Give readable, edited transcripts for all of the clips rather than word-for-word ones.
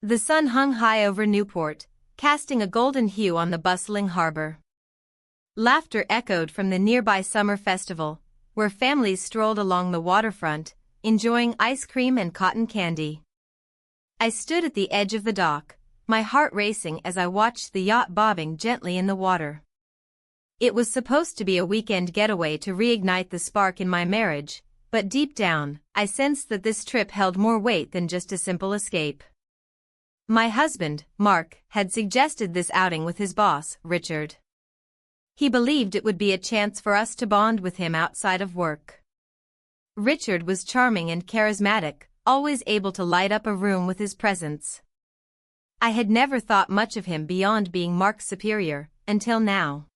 The sun hung high over Newport, casting a golden hue on the bustling harbor. Laughter echoed from the nearby summer festival, where families strolled along the waterfront, enjoying ice cream and cotton candy. I stood at the edge of the dock, my heart racing as I watched the yacht bobbing gently in the water. It was supposed to be a weekend getaway to reignite the spark in my marriage, but deep down, I sensed that this trip held more weight than just a simple escape. My husband, Mark, had suggested this outing with his boss, Richard. He believed it would be a chance for us to bond with him outside of work. Richard was charming and charismatic, always able to light up a room with his presence. I had never thought much of him beyond being Mark's superior, until now.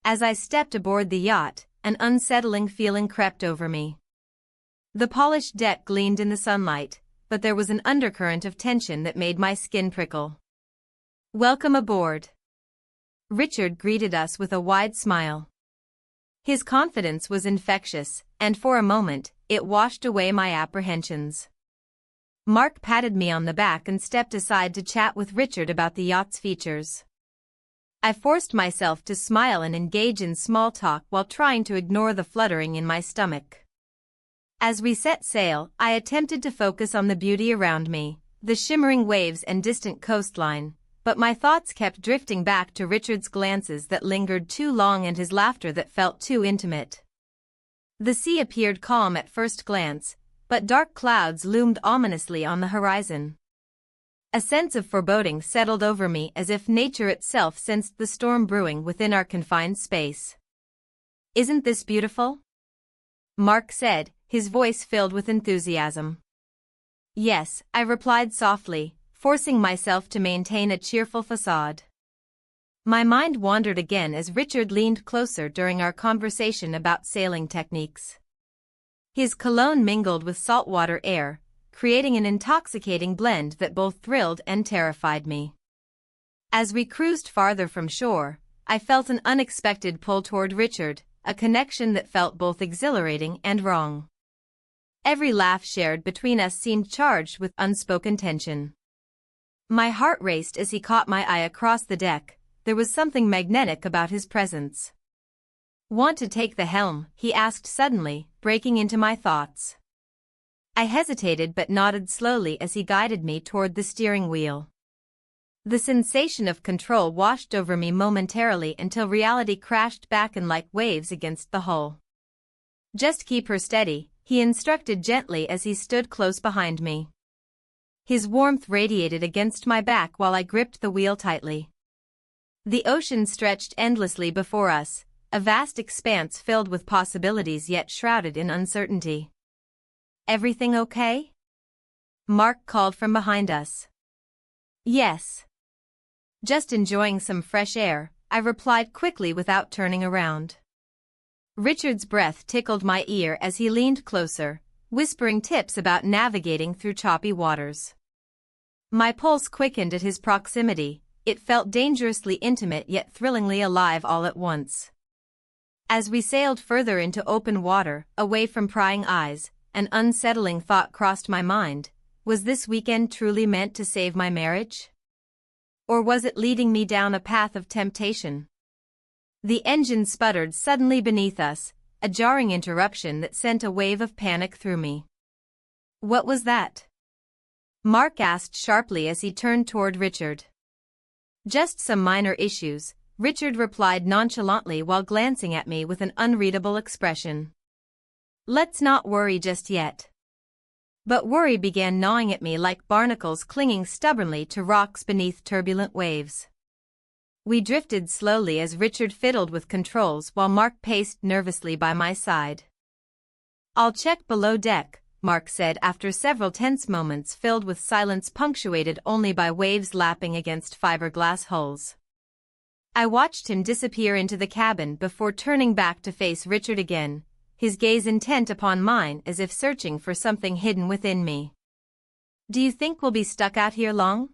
As I stepped aboard the yacht, an unsettling feeling crept over me. The polished deck gleamed in the sunlight, but there was an undercurrent of tension that made my skin prickle. "Welcome aboard." Richard greeted us with a wide smile. His confidence was infectious, and for a moment, it washed away my apprehensions. Mark patted me on the back and stepped aside to chat with Richard about the yacht's features. I forced myself to smile and engage in small talk while trying to ignore the fluttering in my stomach. As we set sail, I attempted to focus on the beauty around me, the shimmering waves and distant coastline, but my thoughts kept drifting back to Richard's glances that lingered too long and his laughter that felt too intimate. The sea appeared calm at first glance, but dark clouds loomed ominously on the horizon. A sense of foreboding settled over me as if nature itself sensed the storm brewing within our confined space. "Isn't this beautiful?" Mark said, his voice filled with enthusiasm. "Yes," I replied softly, forcing myself to maintain a cheerful facade. My mind wandered again as Richard leaned closer during our conversation about sailing techniques. His cologne mingled with saltwater air, creating an intoxicating blend that both thrilled and terrified me. As we cruised farther from shore, I felt an unexpected pull toward Richard, a connection that felt both exhilarating and wrong. Every laugh shared between us seemed charged with unspoken tension. My heart raced as he caught my eye across the deck. There was something magnetic about his presence. "Want to take the helm?" he asked suddenly, breaking into my thoughts. I hesitated but nodded slowly as he guided me toward the steering wheel. The sensation of control washed over me momentarily until reality crashed back in like waves against the hull. "Just keep her steady," he instructed gently as he stood close behind me. His warmth radiated against my back while I gripped the wheel tightly. The ocean stretched endlessly before us, a vast expanse filled with possibilities yet shrouded in uncertainty. "Everything okay?" Mark called from behind us. "Yes. Just enjoying some fresh air," I replied quickly without turning around. Richard's breath tickled my ear as he leaned closer, whispering tips about navigating through choppy waters. My pulse quickened at his proximity. It felt dangerously intimate yet thrillingly alive all at once. As we sailed further into open water, away from prying eyes, an unsettling thought crossed my mind. Was this weekend truly meant to save my marriage? Or was it leading me down a path of temptation? The engine sputtered suddenly beneath us, a jarring interruption that sent a wave of panic through me. "What was that?" Mark asked sharply as he turned toward Richard. "Just some minor issues," Richard replied nonchalantly while glancing at me with an unreadable expression. "Let's not worry just yet." But worry began gnawing at me like barnacles clinging stubbornly to rocks beneath turbulent waves. We drifted slowly as Richard fiddled with controls while Mark paced nervously by my side. "I'll check below deck," Mark said after several tense moments filled with silence punctuated only by waves lapping against fiberglass hulls. I watched him disappear into the cabin before turning back to face Richard again, his gaze intent upon mine as if searching for something hidden within me. "Do you think we'll be stuck out here long?"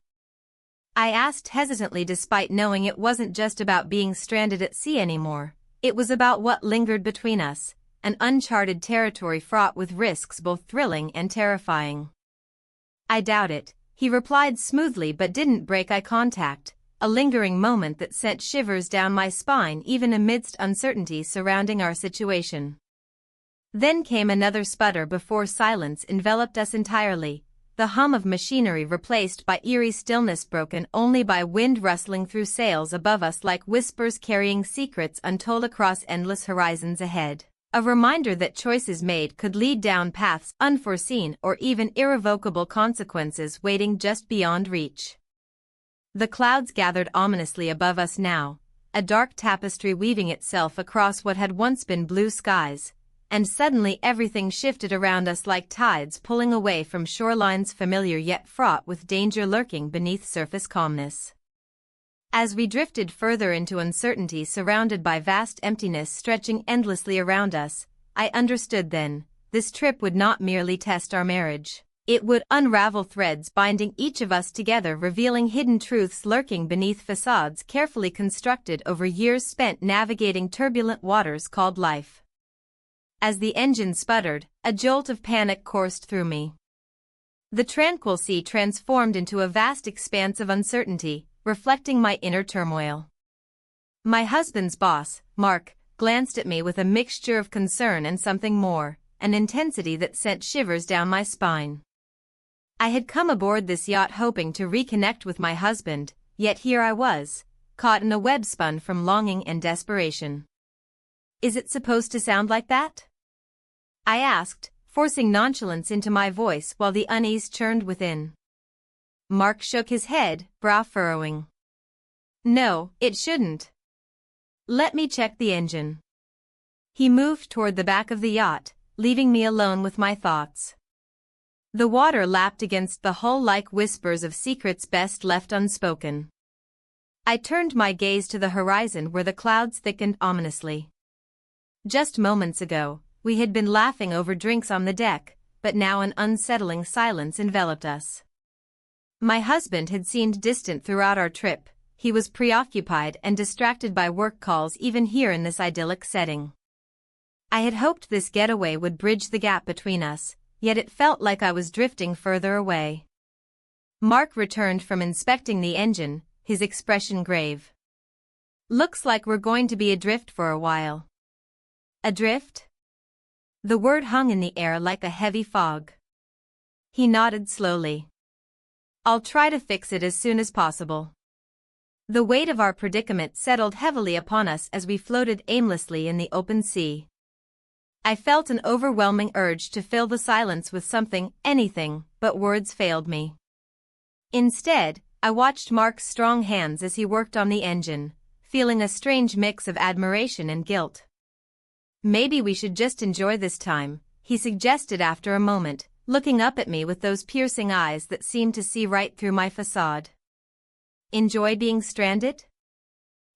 I asked hesitantly despite knowing it wasn't just about being stranded at sea anymore. It was about what lingered between us, an uncharted territory fraught with risks both thrilling and terrifying. "I doubt it," He replied smoothly but didn't break eye contact, a lingering moment that sent shivers down my spine even amidst uncertainty surrounding our situation. Then came another sputter before silence enveloped us entirely, the hum of machinery replaced by eerie stillness broken only by wind rustling through sails above us like whispers carrying secrets untold across endless horizons ahead. A reminder that choices made could lead down paths unforeseen or even irrevocable consequences waiting just beyond reach. The clouds gathered ominously above us now, a dark tapestry weaving itself across what had once been blue skies, and suddenly everything shifted around us like tides pulling away from shorelines familiar yet fraught with danger lurking beneath surface calmness. As we drifted further into uncertainty surrounded by vast emptiness stretching endlessly around us, I understood then, this trip would not merely test our marriage. It would unravel threads binding each of us together, revealing hidden truths lurking beneath facades carefully constructed over years spent navigating turbulent waters called life. As the engine sputtered, a jolt of panic coursed through me. The tranquil sea transformed into a vast expanse of uncertainty, reflecting my inner turmoil. My husband's boss, Mark, glanced at me with a mixture of concern and something more, an intensity that sent shivers down my spine. I had come aboard this yacht hoping to reconnect with my husband, yet here I was, caught in a web spun from longing and desperation. "Is it supposed to sound like that?" I asked, forcing nonchalance into my voice while the unease churned within. Mark shook his head, brow furrowing. "No, it shouldn't. Let me check the engine." He moved toward the back of the yacht, leaving me alone with my thoughts. The water lapped against the hull like whispers of secrets best left unspoken. I turned my gaze to the horizon where the clouds thickened ominously. Just moments ago, we had been laughing over drinks on the deck, but now an unsettling silence enveloped us. My husband had seemed distant throughout our trip. He was preoccupied and distracted by work calls even here in this idyllic setting. I had hoped this getaway would bridge the gap between us, yet it felt like I was drifting further away. Mark returned from inspecting the engine, his expression grave. "Looks like we're going to be adrift for a while." "Adrift?" The word hung in the air like a heavy fog. He nodded slowly. "I'll try to fix it as soon as possible." The weight of our predicament settled heavily upon us as we floated aimlessly in the open sea. I felt an overwhelming urge to fill the silence with something, anything, but words failed me. Instead, I watched Mark's strong hands as he worked on the engine, feeling a strange mix of admiration and guilt. "Maybe we should just enjoy this time," he suggested after a moment, looking up at me with those piercing eyes that seemed to see right through my facade. "Enjoy being stranded?"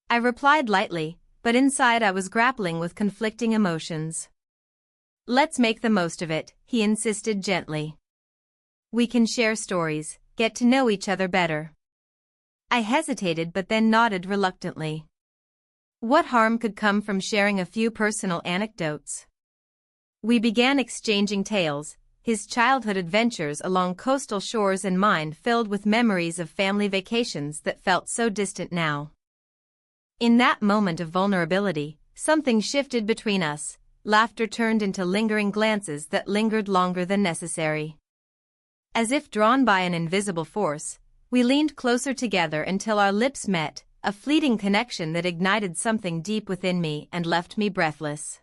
I replied lightly, but inside I was grappling with conflicting emotions. "Let's make the most of it," he insisted gently. "We can share stories, get to know each other better." I hesitated but then nodded reluctantly. What harm could come from sharing a few personal anecdotes? We began exchanging tales, his childhood adventures along coastal shores and mine filled with memories of family vacations that felt so distant now. In that moment of vulnerability, something shifted between us. Laughter turned into lingering glances that lingered longer than necessary. As if drawn by an invisible force, we leaned closer together until our lips met, a fleeting connection that ignited something deep within me and left me breathless.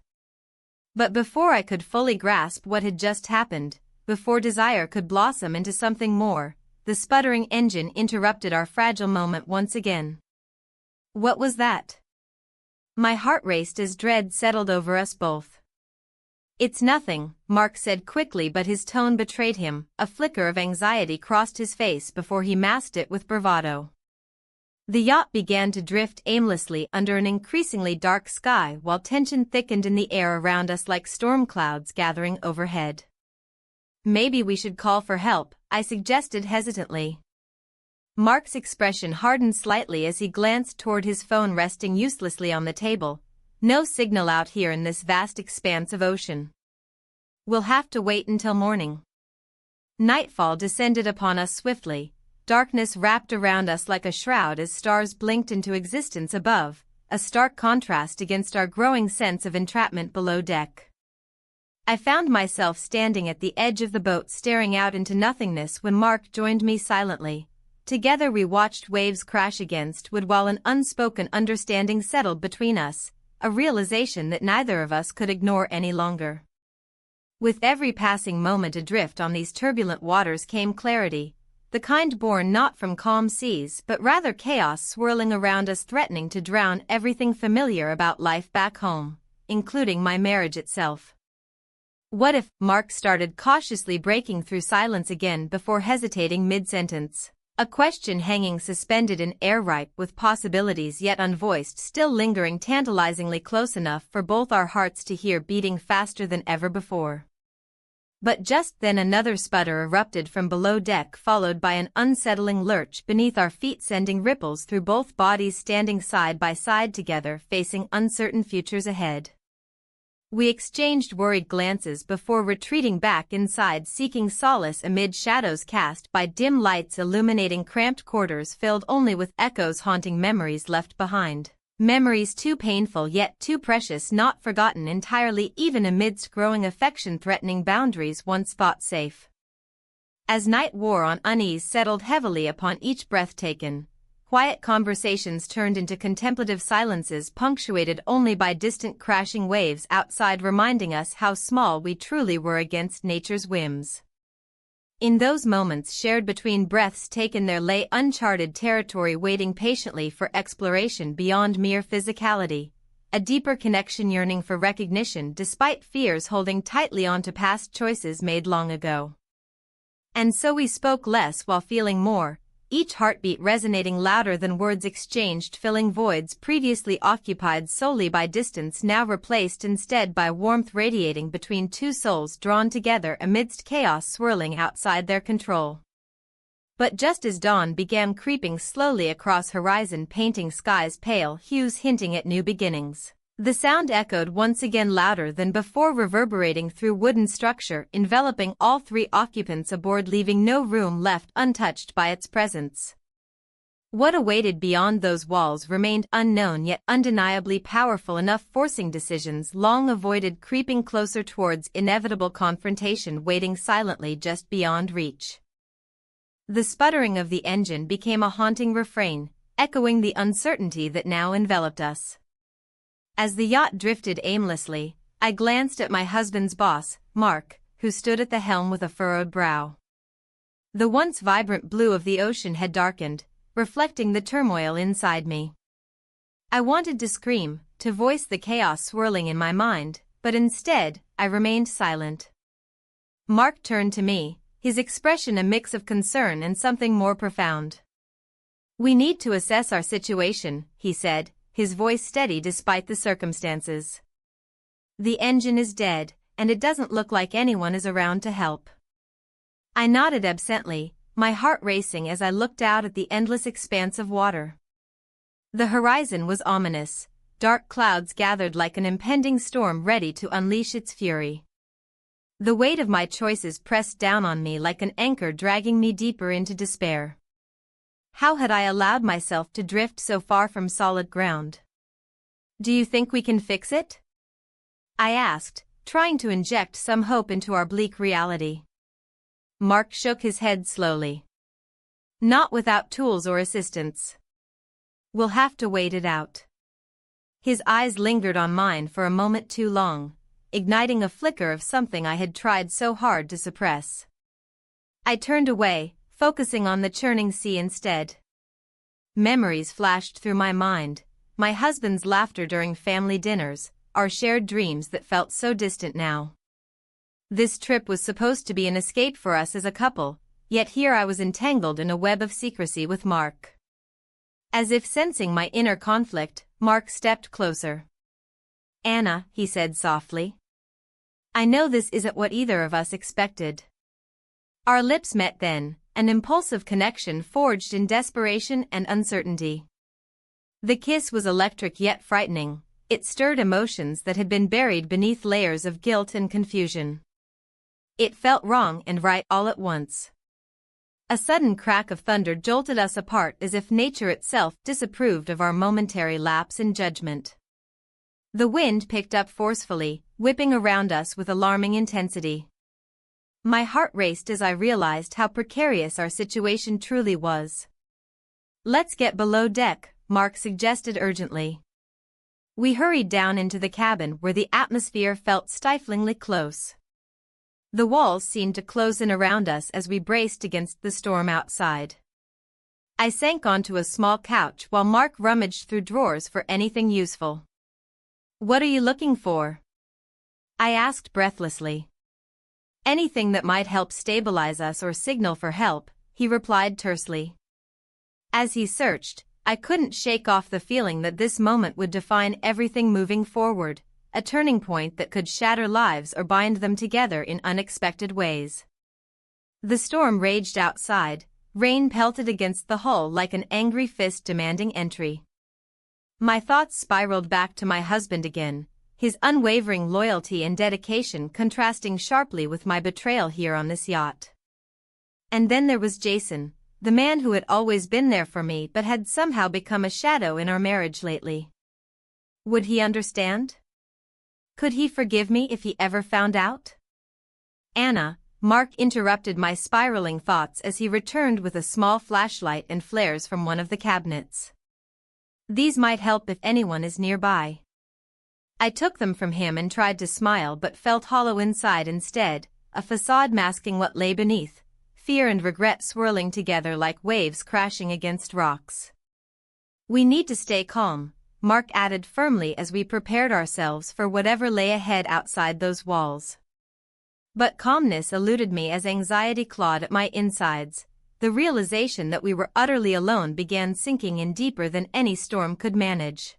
But before I could fully grasp what had just happened, before desire could blossom into something more, the sputtering engine interrupted our fragile moment once again. What was that? My heart raced as dread settled over us both. "It's nothing," Mark said quickly, but his tone betrayed him. A flicker of anxiety crossed his face before he masked it with bravado. The yacht began to drift aimlessly under an increasingly dark sky while tension thickened in the air around us like storm clouds gathering overhead. "Maybe we should call for help," I suggested hesitantly. Mark's expression hardened slightly as he glanced toward his phone resting uselessly on the table. "No signal out here in this vast expanse of ocean. We'll have to wait until morning." Nightfall descended upon us swiftly, Darkness wrapped around us like a shroud as stars blinked into existence above, a stark contrast against our growing sense of entrapment below deck. I found myself standing at the edge of the boat staring out into nothingness when Mark joined me silently. Together we watched waves crash against wood while an unspoken understanding settled between us, a realization that neither of us could ignore any longer. With every passing moment adrift on these turbulent waters came clarity, the kind born not from calm seas but rather chaos swirling around us, threatening to drown everything familiar about life back home, including my marriage itself. What if? Mark started, cautiously breaking through silence again before hesitating mid-sentence. A question hanging suspended in air, ripe with possibilities yet unvoiced, still lingering tantalizingly close enough for both our hearts to hear beating faster than ever before. But just then another sputter erupted from below deck, followed by an unsettling lurch beneath our feet, sending ripples through both bodies, standing side by side together, facing uncertain futures ahead. We exchanged worried glances before retreating back inside, seeking solace amid shadows cast by dim lights illuminating cramped quarters filled only with echoes, haunting memories left behind. Memories too painful yet too precious, not forgotten entirely even amidst growing affection, threatening boundaries once thought safe. As night wore on, unease settled heavily upon each breath taken. Quiet conversations turned into contemplative silences, punctuated only by distant crashing waves outside, reminding us how small we truly were against nature's whims. In those moments shared between breaths taken, there lay uncharted territory waiting patiently for exploration beyond mere physicality, a deeper connection yearning for recognition despite fears holding tightly onto past choices made long ago. And so we spoke less while feeling more, each heartbeat resonating louder than words exchanged, filling voids previously occupied solely by distance, now replaced instead by warmth radiating between two souls drawn together amidst chaos swirling outside their control. But just as dawn began creeping slowly across horizon, painting skies pale hues hinting at new beginnings, the sound echoed once again louder than before, reverberating through wooden structure, enveloping all three occupants aboard, leaving no room left untouched by its presence. What awaited beyond those walls remained unknown, yet undeniably powerful enough, forcing decisions long avoided, creeping closer towards inevitable confrontation, waiting silently just beyond reach. The sputtering of the engine became a haunting refrain, echoing the uncertainty that now enveloped us. As the yacht drifted aimlessly, I glanced at my husband's boss, Mark, who stood at the helm with a furrowed brow. The once vibrant blue of the ocean had darkened, reflecting the turmoil inside me. I wanted to scream, to voice the chaos swirling in my mind, but instead, I remained silent. Mark turned to me, his expression a mix of concern and something more profound. "We need to assess our situation," he said, his voice steady despite the circumstances. "The engine is dead, and it doesn't look like anyone is around to help." I nodded absently, my heart racing as I looked out at the endless expanse of water. The horizon was ominous, dark clouds gathered like an impending storm ready to unleash its fury. The weight of my choices pressed down on me like an anchor, dragging me deeper into despair. How had I allowed myself to drift so far from solid ground? "Do you think we can fix it?" I asked, trying to inject some hope into our bleak reality. Mark shook his head slowly. "Not without tools or assistance. We'll have to wait it out." His eyes lingered on mine for a moment too long, igniting a flicker of something I had tried so hard to suppress. I turned away, focusing on the churning sea instead. Memories flashed through my mind, my husband's laughter during family dinners, our shared dreams that felt so distant now. This trip was supposed to be an escape for us as a couple, yet here I was entangled in a web of secrecy with Mark. As if sensing my inner conflict, Mark stepped closer. "Anna," he said softly. "I know this isn't what either of us expected." Our lips met then, an impulsive connection forged in desperation and uncertainty. The kiss was electric yet frightening, it stirred emotions that had been buried beneath layers of guilt and confusion. It felt wrong and right all at once. A sudden crack of thunder jolted us apart as if nature itself disapproved of our momentary lapse in judgment. The wind picked up forcefully, whipping around us with alarming intensity. My heart raced as I realized how precarious our situation truly was. "Let's get below deck," Mark suggested urgently. We hurried down into the cabin where the atmosphere felt stiflingly close. The walls seemed to close in around us as we braced against the storm outside. I sank onto a small couch while Mark rummaged through drawers for anything useful. "What are you looking for?" I asked breathlessly. "Anything that might help stabilize us or signal for help," he replied tersely. As he searched, I couldn't shake off the feeling that this moment would define everything moving forward, a turning point that could shatter lives or bind them together in unexpected ways. The storm raged outside, rain pelted against the hull like an angry fist demanding entry. My thoughts spiraled back to my husband again, his unwavering loyalty and dedication contrasting sharply with my betrayal here on this yacht. And then there was Jason, the man who had always been there for me but had somehow become a shadow in our marriage lately. Would he understand? Could he forgive me if he ever found out? "Anna," Mark interrupted my spiraling thoughts as he returned with a small flashlight and flares from one of the cabinets. "These might help if anyone is nearby." I took them from him and tried to smile but felt hollow inside instead, a facade masking what lay beneath, fear and regret swirling together like waves crashing against rocks. "We need to stay calm," Mark added firmly as we prepared ourselves for whatever lay ahead outside those walls. But calmness eluded me as anxiety clawed at my insides. The realization that we were utterly alone began sinking in deeper than any storm could manage.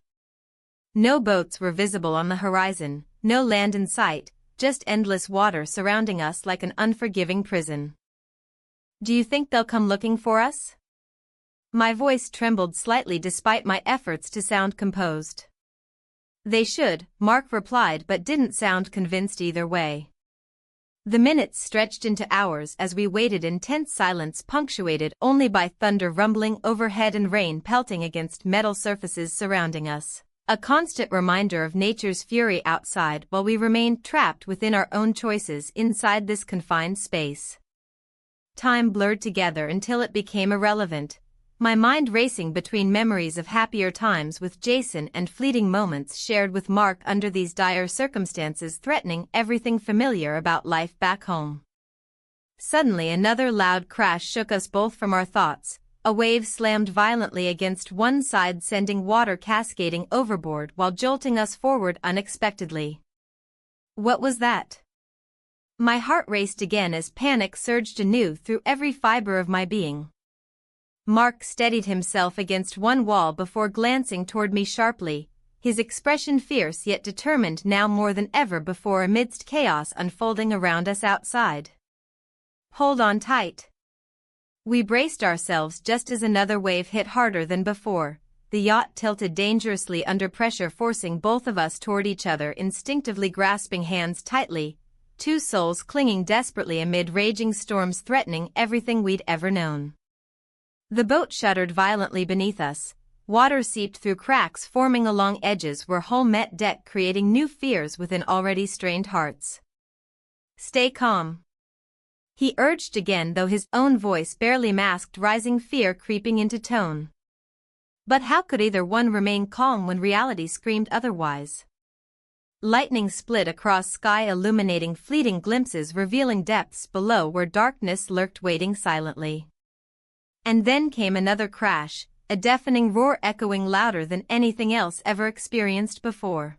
No boats were visible on the horizon, no land in sight, just endless water surrounding us like an unforgiving prison. "Do you think they'll come looking for us?" My voice trembled slightly despite my efforts to sound composed. "They should," Mark replied but didn't sound convinced either way. The minutes stretched into hours as we waited in tense silence punctuated only by thunder rumbling overhead and rain pelting against metal surfaces surrounding us, a constant reminder of nature's fury outside while we remained trapped within our own choices inside this confined space. Time blurred together until it became irrelevant, my mind racing between memories of happier times with Jason and fleeting moments shared with Mark under these dire circumstances threatening everything familiar about life back home. Suddenly another loud crash shook us both from our thoughts. A wave slammed violently against one side sending water cascading overboard while jolting us forward unexpectedly. What was that? My heart raced again as panic surged anew through every fiber of my being. Mark steadied himself against one wall before glancing toward me sharply, his expression fierce yet determined now more than ever before amidst chaos unfolding around us outside. "Hold on tight." We braced ourselves just as another wave hit harder than before. The yacht tilted dangerously under pressure, forcing both of us toward each other, instinctively grasping hands tightly, two souls clinging desperately amid raging storms threatening everything we'd ever known. The boat shuddered violently beneath us, water seeped through cracks forming along edges where hull met deck, creating new fears within already strained hearts. "Stay calm," he urged again, though his own voice barely masked rising fear creeping into tone. But how could either one remain calm when reality screamed otherwise? Lightning split across sky, illuminating fleeting glimpses revealing depths below where darkness lurked waiting silently. And then came another crash, a deafening roar echoing louder than anything else ever experienced before.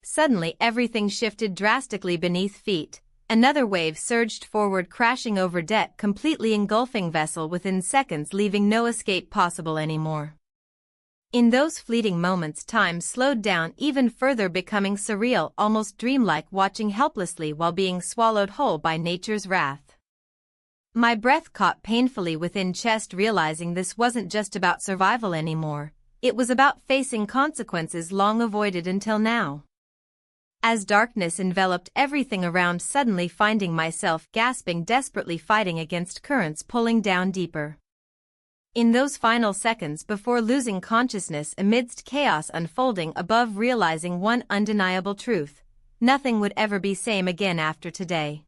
Suddenly everything shifted drastically beneath feet. Another wave surged forward, crashing over deck, completely engulfing vessel within seconds, leaving no escape possible anymore. In those fleeting moments time slowed down even further, becoming surreal, almost dreamlike, watching helplessly while being swallowed whole by nature's wrath. My breath caught painfully within chest, realizing this wasn't just about survival anymore, it was about facing consequences long avoided until now. As darkness enveloped everything around, suddenly finding myself gasping, desperately fighting against currents pulling down deeper. In those final seconds before losing consciousness amidst chaos unfolding above, realizing one undeniable truth: nothing would ever be same again after today.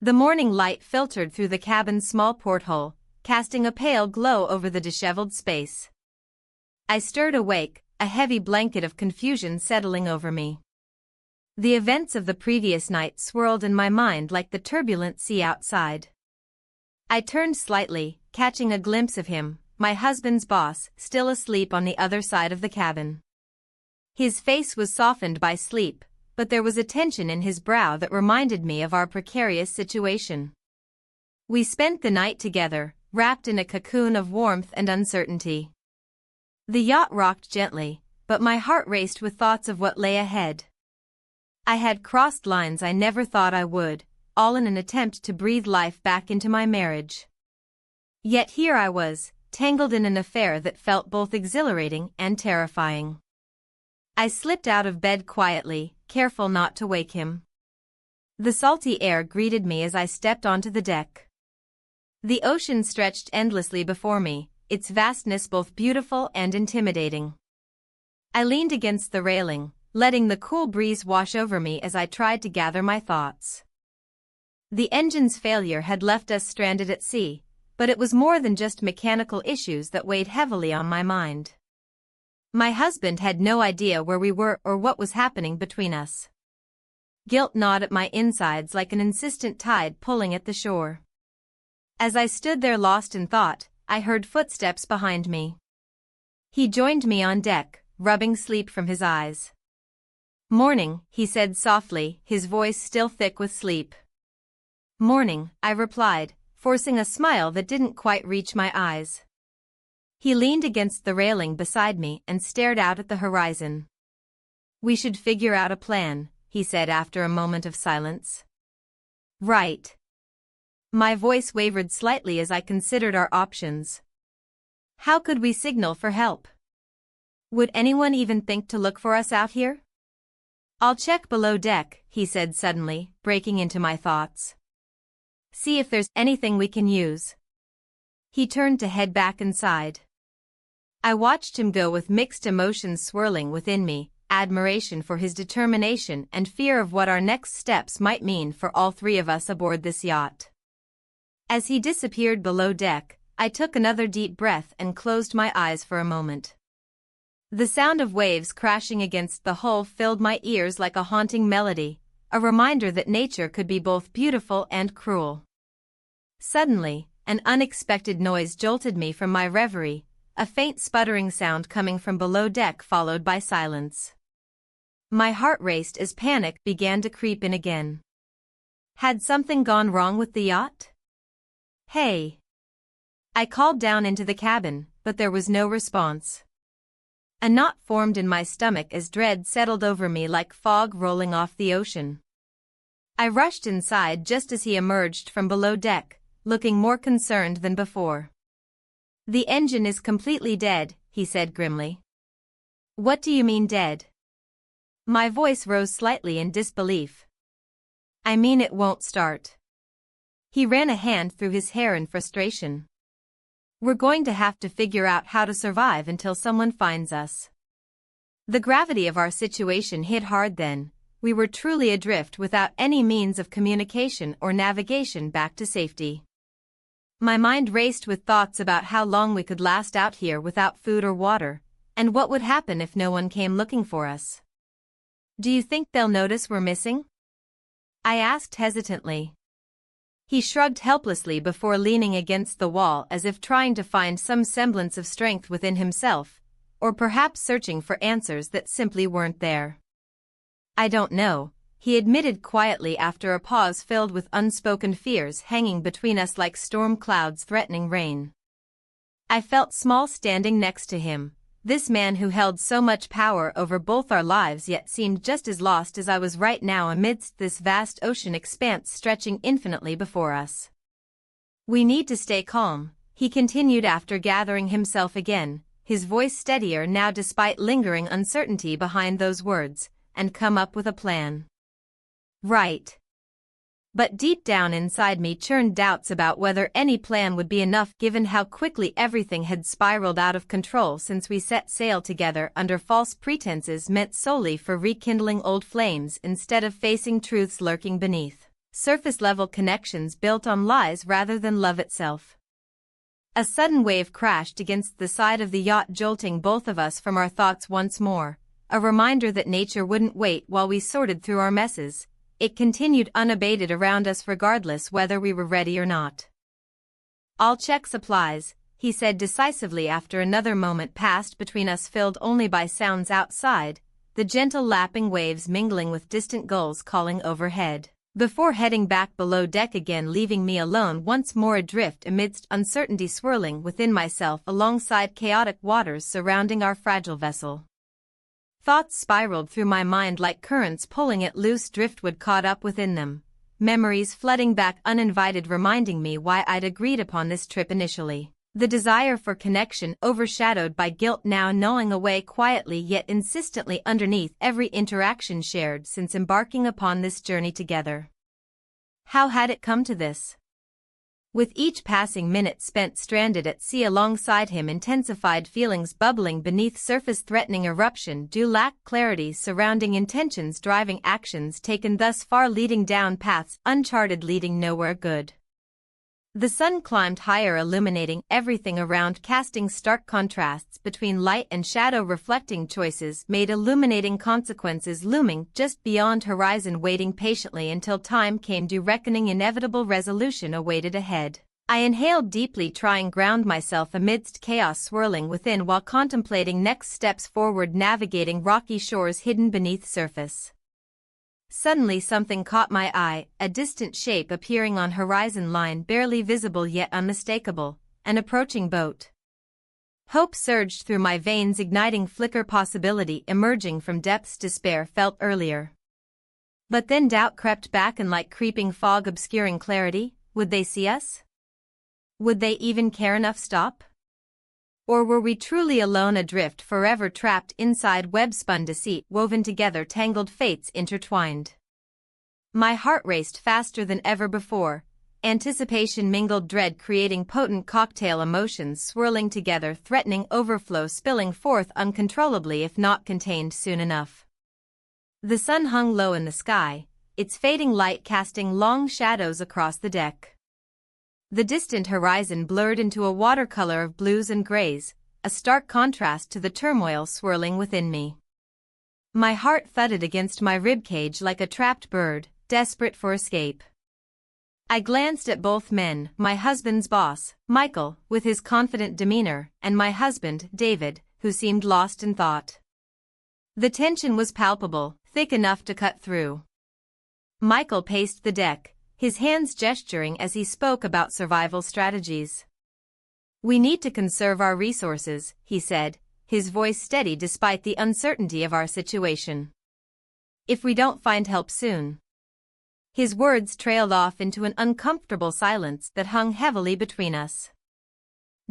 The morning light filtered through the cabin's small porthole, casting a pale glow over the disheveled space. I stirred awake, a heavy blanket of confusion settling over me. The events of the previous night swirled in my mind like the turbulent sea outside. I turned slightly, catching a glimpse of him, my husband's boss, still asleep on the other side of the cabin. His face was softened by sleep, but there was a tension in his brow that reminded me of our precarious situation. We spent the night together, wrapped in a cocoon of warmth and uncertainty. The yacht rocked gently, but my heart raced with thoughts of what lay ahead. I had crossed lines I never thought I would, all in an attempt to breathe life back into my marriage. Yet here I was, tangled in an affair that felt both exhilarating and terrifying. I slipped out of bed quietly, careful not to wake him. The salty air greeted me as I stepped onto the deck. The ocean stretched endlessly before me, its vastness both beautiful and intimidating. I leaned against the railing, letting the cool breeze wash over me as I tried to gather my thoughts. The engine's failure had left us stranded at sea, but it was more than just mechanical issues that weighed heavily on my mind. My husband had no idea where we were or what was happening between us. Guilt gnawed at my insides like an insistent tide pulling at the shore. As I stood there lost in thought, I heard footsteps behind me. He joined me on deck, rubbing sleep from his eyes. "Morning," he said softly, his voice still thick with sleep. "Morning," I replied, forcing a smile that didn't quite reach my eyes. He leaned against the railing beside me and stared out at the horizon. "We should figure out a plan," he said after a moment of silence. "Right." My voice wavered slightly as I considered our options. How could we signal for help? Would anyone even think to look for us out here? "I'll check below deck," he said suddenly, breaking into my thoughts. "See if there's anything we can use." He turned to head back inside. I watched him go with mixed emotions swirling within me, admiration for his determination and fear of what our next steps might mean for all three of us aboard this yacht. As he disappeared below deck, I took another deep breath and closed my eyes for a moment. The sound of waves crashing against the hull filled my ears like a haunting melody, a reminder that nature could be both beautiful and cruel. Suddenly, an unexpected noise jolted me from my reverie, a faint sputtering sound coming from below deck followed by silence. My heart raced as panic began to creep in again. Had something gone wrong with the yacht? "Hey!" I called down into the cabin, but there was no response. A knot formed in my stomach as dread settled over me like fog rolling off the ocean. I rushed inside just as he emerged from below deck, looking more concerned than before. "The engine is completely dead," he said grimly. "What do you mean dead?" My voice rose slightly in disbelief. "I mean it won't start." He ran a hand through his hair in frustration. "We're going to have to figure out how to survive until someone finds us." The gravity of our situation hit hard then. We were truly adrift without any means of communication or navigation back to safety. My mind raced with thoughts about how long we could last out here without food or water, and what would happen if no one came looking for us. "Do you think they'll notice we're missing?" I asked hesitantly. He shrugged helplessly before leaning against the wall as if trying to find some semblance of strength within himself, or perhaps searching for answers that simply weren't there. "I don't know," he admitted quietly after a pause filled with unspoken fears hanging between us like storm clouds threatening rain. I felt small standing next to him, this man who held so much power over both our lives yet seemed just as lost as I was right now amidst this vast ocean expanse stretching infinitely before us. "We need to stay calm," he continued after gathering himself again, his voice steadier now despite lingering uncertainty behind those words. and come up with a plan. Right. But deep down inside me churned doubts about whether any plan would be enough given how quickly everything had spiraled out of control since we set sail together under false pretenses meant solely for rekindling old flames instead of facing truths lurking beneath. Surface-level connections built on lies rather than love itself. A sudden wave crashed against the side of the yacht, jolting both of us from our thoughts once more, a reminder that nature wouldn't wait while we sorted through our messes. It continued unabated around us regardless whether we were ready or not. "I'll check supplies," he said decisively after another moment passed between us filled only by sounds outside, the gentle lapping waves mingling with distant gulls calling overhead, before heading back below deck again, leaving me alone once more adrift amidst uncertainty swirling within myself alongside chaotic waters surrounding our fragile vessel. Thoughts spiraled through my mind like currents pulling at loose driftwood caught up within them, memories flooding back uninvited reminding me why I'd agreed upon this trip initially. The desire for connection overshadowed by guilt now gnawing away quietly yet insistently underneath every interaction shared since embarking upon this journey together. How had it come to this? With each passing minute spent stranded at sea alongside him, intensified feelings bubbling beneath surface, threatening eruption due lack clarity surrounding intentions driving actions taken thus far, leading down paths uncharted leading nowhere good. The sun climbed higher, illuminating everything around, casting stark contrasts between light and shadow, reflecting choices made, illuminating consequences looming just beyond horizon, waiting patiently until time came due, reckoning inevitable resolution awaited ahead. I inhaled deeply, trying ground myself amidst chaos swirling within while contemplating next steps forward, navigating rocky shores hidden beneath surface. Suddenly something caught my eye, a distant shape appearing on horizon line, barely visible yet unmistakable, an approaching boat. Hope surged through my veins, igniting flicker, possibility emerging from depths despair felt earlier. But then doubt crept back and like creeping fog obscuring clarity, would they see us? Would they even care enough stop? Or were we truly alone, adrift, forever trapped inside web-spun deceit, woven together, tangled fates intertwined? My heart raced faster than ever before, anticipation mingled dread, creating potent cocktail emotions swirling together, threatening overflow, spilling forth uncontrollably if not contained soon enough. The sun hung low in the sky, its fading light casting long shadows across the deck. The distant horizon blurred into a watercolor of blues and grays, a stark contrast to the turmoil swirling within me. My heart thudded against my ribcage like a trapped bird, desperate for escape. I glanced at both men, my husband's boss, Michael, with his confident demeanor, and my husband, David, who seemed lost in thought. The tension was palpable, thick enough to cut through. Michael paced the deck, his hands gesturing as he spoke about survival strategies. "We need to conserve our resources," he said, his voice steady despite the uncertainty of our situation. "If we don't find help soon." His words trailed off into an uncomfortable silence that hung heavily between us.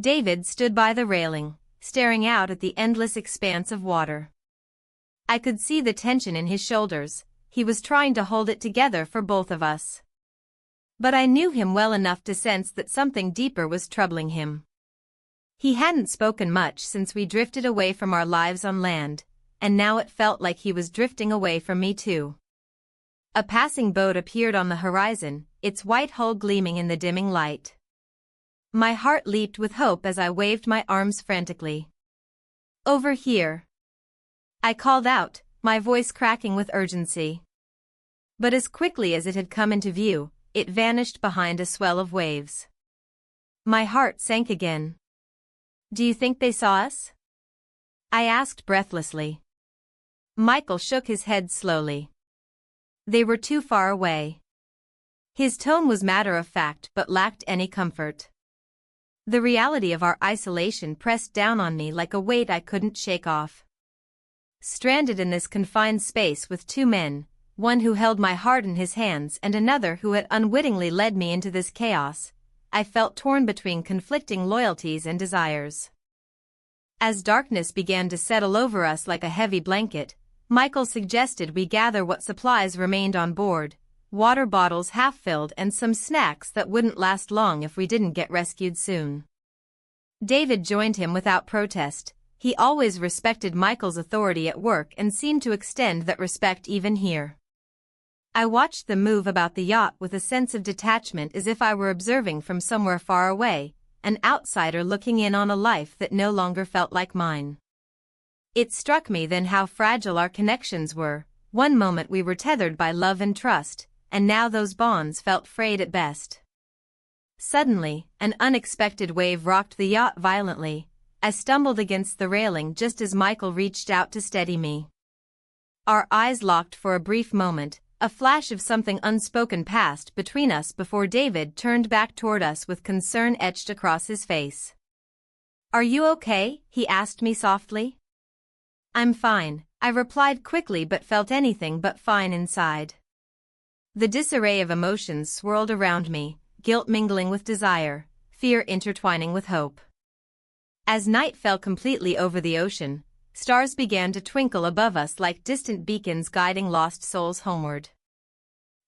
David stood by the railing, staring out at the endless expanse of water. I could see the tension in his shoulders. He was trying to hold it together for both of us. But I knew him well enough to sense that something deeper was troubling him. He hadn't spoken much since we drifted away from our lives on land, and now it felt like he was drifting away from me too. A passing boat appeared on the horizon, its white hull gleaming in the dimming light. My heart leaped with hope as I waved my arms frantically. "Over here!" I called out, my voice cracking with urgency. But as quickly as it had come into view, it vanished behind a swell of waves. My heart sank again. "Do you think they saw us?" I asked breathlessly. Michael shook his head slowly. "They were too far away." His tone was matter-of-fact but lacked any comfort. The reality of our isolation pressed down on me like a weight I couldn't shake off. Stranded in this confined space with two men, one who held my heart in his hands and another who had unwittingly led me into this chaos, I felt torn between conflicting loyalties and desires. As darkness began to settle over us like a heavy blanket, Michael suggested we gather what supplies remained on board, water bottles half filled and some snacks that wouldn't last long if we didn't get rescued soon. David joined him without protest. He always respected Michael's authority at work and seemed to extend that respect even here. I watched them move about the yacht with a sense of detachment, as if I were observing from somewhere far away, an outsider looking in on a life that no longer felt like mine. It struck me then how fragile our connections were. One moment we were tethered by love and trust, and now those bonds felt frayed at best. Suddenly, an unexpected wave rocked the yacht violently. I stumbled against the railing just as Michael reached out to steady me. Our eyes locked for a brief moment. A flash of something unspoken passed between us before David turned back toward us with concern etched across his face. "Are you okay?" he asked me softly. "I'm fine," I replied quickly, but felt anything but fine inside. The disarray of emotions swirled around me, guilt mingling with desire, fear intertwining with hope. As night fell completely over the ocean, stars began to twinkle above us like distant beacons guiding lost souls homeward.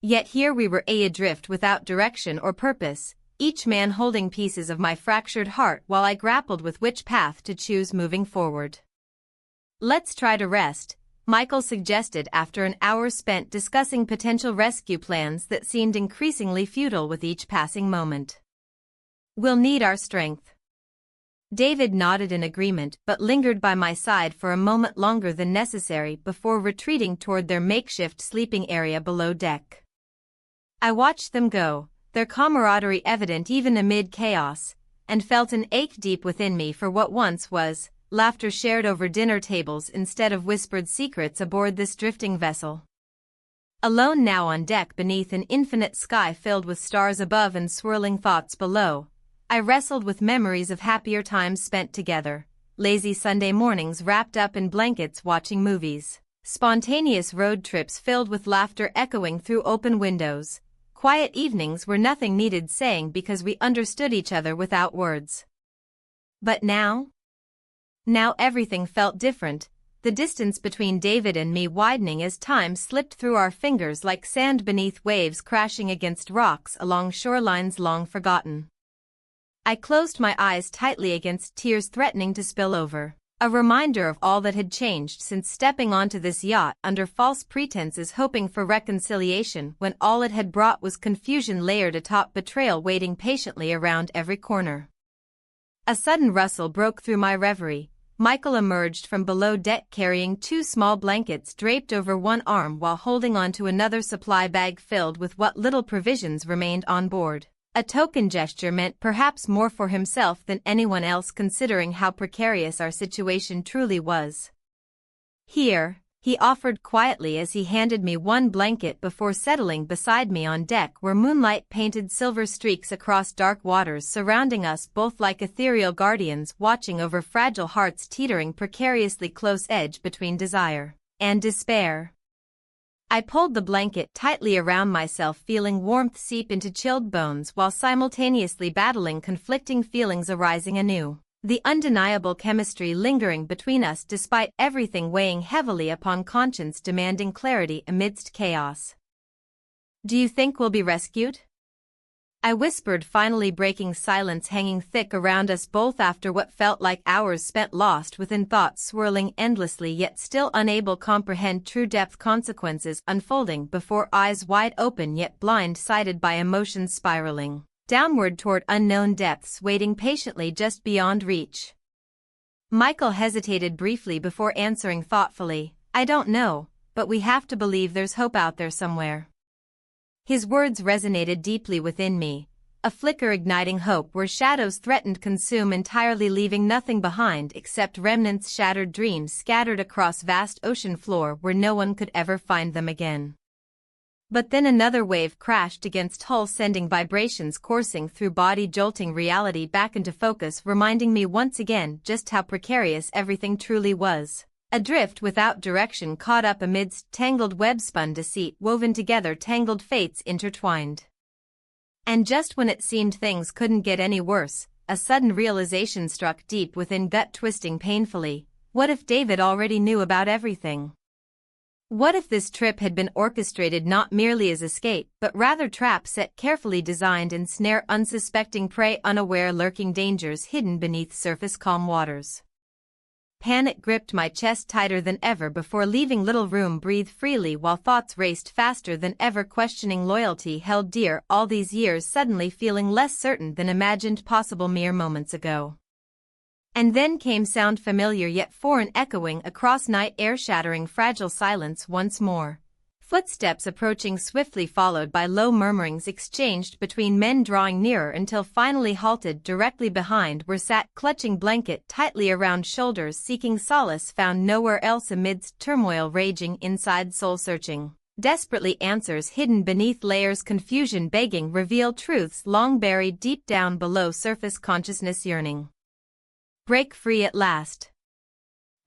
Yet here we were adrift without direction or purpose, each man holding pieces of my fractured heart while I grappled with which path to choose moving forward. "Let's try to rest," Michael suggested after an hour spent discussing potential rescue plans that seemed increasingly futile with each passing moment. "We'll need our strength." David nodded in agreement but lingered by my side for a moment longer than necessary before retreating toward their makeshift sleeping area below deck. I watched them go, their camaraderie evident even amid chaos, and felt an ache deep within me for what once was laughter shared over dinner tables instead of whispered secrets aboard this drifting vessel. Alone now on deck beneath an infinite sky filled with stars above and swirling thoughts below, I wrestled with memories of happier times spent together, lazy Sunday mornings wrapped up in blankets watching movies, spontaneous road trips filled with laughter echoing through open windows, quiet evenings where nothing needed saying because we understood each other without words. But now? Now everything felt different, the distance between David and me widening as time slipped through our fingers like sand beneath waves crashing against rocks along shorelines long forgotten. I closed my eyes tightly against tears threatening to spill over, a reminder of all that had changed since stepping onto this yacht under false pretenses hoping for reconciliation when all it had brought was confusion layered atop betrayal waiting patiently around every corner. A sudden rustle broke through my reverie. Michael emerged from below deck carrying two small blankets draped over one arm while holding onto another supply bag filled with what little provisions remained on board. A token gesture meant perhaps more for himself than anyone else considering how precarious our situation truly was. "Here," he offered quietly as he handed me one blanket before settling beside me on deck where moonlight painted silver streaks across dark waters surrounding us both like ethereal guardians watching over fragile hearts teetering precariously close edge between desire and despair. I pulled the blanket tightly around myself, feeling warmth seep into chilled bones while simultaneously battling conflicting feelings arising anew. The undeniable chemistry lingering between us despite everything weighing heavily upon conscience demanding clarity amidst chaos. "Do you think we'll be rescued?" I whispered, finally breaking silence hanging thick around us both after what felt like hours spent lost within thoughts swirling endlessly yet still unable to comprehend true depth consequences unfolding before eyes wide open yet blind-sided by emotions spiraling downward toward unknown depths waiting patiently just beyond reach. Michael hesitated briefly before answering thoughtfully, "I don't know, but we have to believe there's hope out there somewhere." His words resonated deeply within me, a flicker igniting hope where shadows threatened consume entirely, leaving nothing behind except remnants, shattered dreams scattered across vast ocean floor where no one could ever find them again. But then another wave crashed against hull, sending vibrations coursing through body, jolting reality back into focus, reminding me once again just how precarious everything truly was. Adrift without direction, caught up amidst tangled web-spun deceit, woven together, tangled fates intertwined. And just when it seemed things couldn't get any worse, a sudden realization struck deep within, gut twisting painfully. What if David already knew about everything? What if this trip had been orchestrated not merely as escape but rather trap set carefully designed and snare unsuspecting prey unaware lurking dangers hidden beneath surface calm waters? Panic gripped my chest tighter than ever before, leaving little room breathe freely while thoughts raced faster than ever, questioning loyalty held dear all these years suddenly feeling less certain than imagined possible mere moments ago. And then came sound familiar yet foreign echoing across night air, shattering fragile silence once more. Footsteps approaching swiftly, followed by low murmurings exchanged between men drawing nearer until finally halted directly behind where sat, clutching blanket tightly around shoulders, seeking solace found nowhere else amidst turmoil raging inside, soul searching desperately, answers hidden beneath layers, confusion begging reveal truths long buried deep down below surface, consciousness yearning break free at last.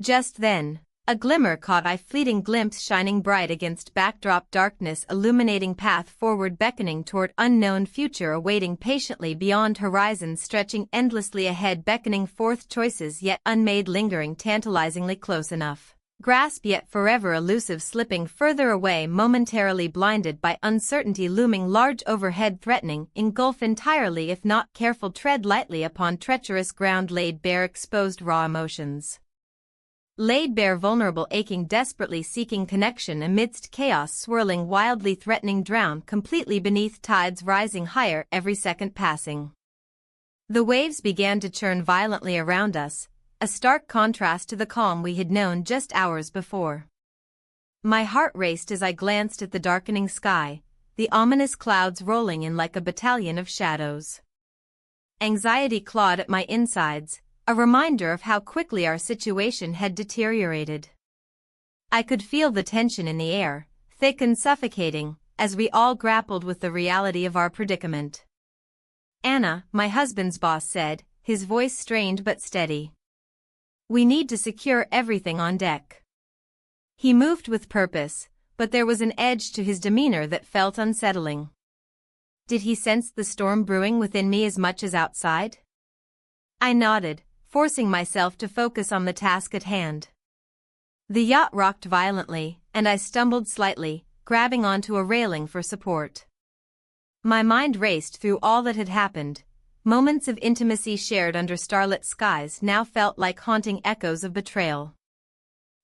Just then, a glimmer caught eye, fleeting glimpse shining bright against backdrop darkness, illuminating path forward, beckoning toward unknown future awaiting patiently beyond horizons stretching endlessly ahead, beckoning forth choices yet unmade, lingering tantalizingly close enough. Grasp yet forever elusive, slipping further away, momentarily blinded by uncertainty looming large overhead, threatening engulf entirely if not careful, tread lightly upon treacherous ground, laid bare exposed raw emotions. Laid bare vulnerable, aching desperately, seeking connection amidst chaos swirling wildly, threatening drown completely beneath tides rising higher every second passing. The waves began to churn violently around us, a stark contrast to the calm we had known just hours before. My heart raced as I glanced at the darkening sky, the ominous clouds rolling in like a battalion of shadows. Anxiety clawed at my insides, a reminder of how quickly our situation had deteriorated. I could feel the tension in the air, thick and suffocating, as we all grappled with the reality of our predicament. "Anna," my husband's boss said, his voice strained but steady. "We need to secure everything on deck." He moved with purpose, but there was an edge to his demeanor that felt unsettling. Did he sense the storm brewing within me as much as outside? I nodded, forcing myself to focus on the task at hand. The yacht rocked violently, and I stumbled slightly, grabbing onto a railing for support. My mind raced through all that had happened. Moments of intimacy shared under starlit skies now felt like haunting echoes of betrayal.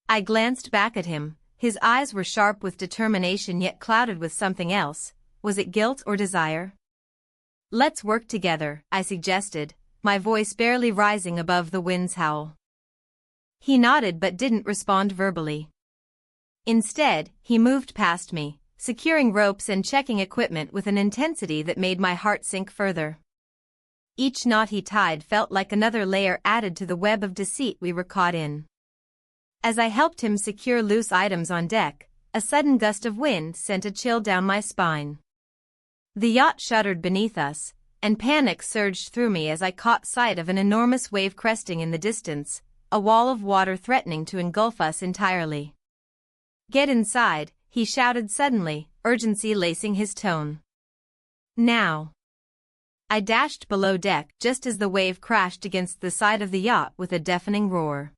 I glanced back at him, his eyes were sharp with determination yet clouded with something else. Was it guilt or desire? "Let's work together," I suggested, my voice barely rising above the wind's howl. He nodded but didn't respond verbally. Instead, he moved past me, securing ropes and checking equipment with an intensity that made my heart sink further. Each knot he tied felt like another layer added to the web of deceit we were caught in. As I helped him secure loose items on deck, a sudden gust of wind sent a chill down my spine. The yacht shuddered beneath us, and panic surged through me as I caught sight of an enormous wave cresting in the distance, a wall of water threatening to engulf us entirely. "Get inside," he shouted suddenly, urgency lacing his tone. "Now." I dashed below deck just as the wave crashed against the side of the yacht with a deafening roar.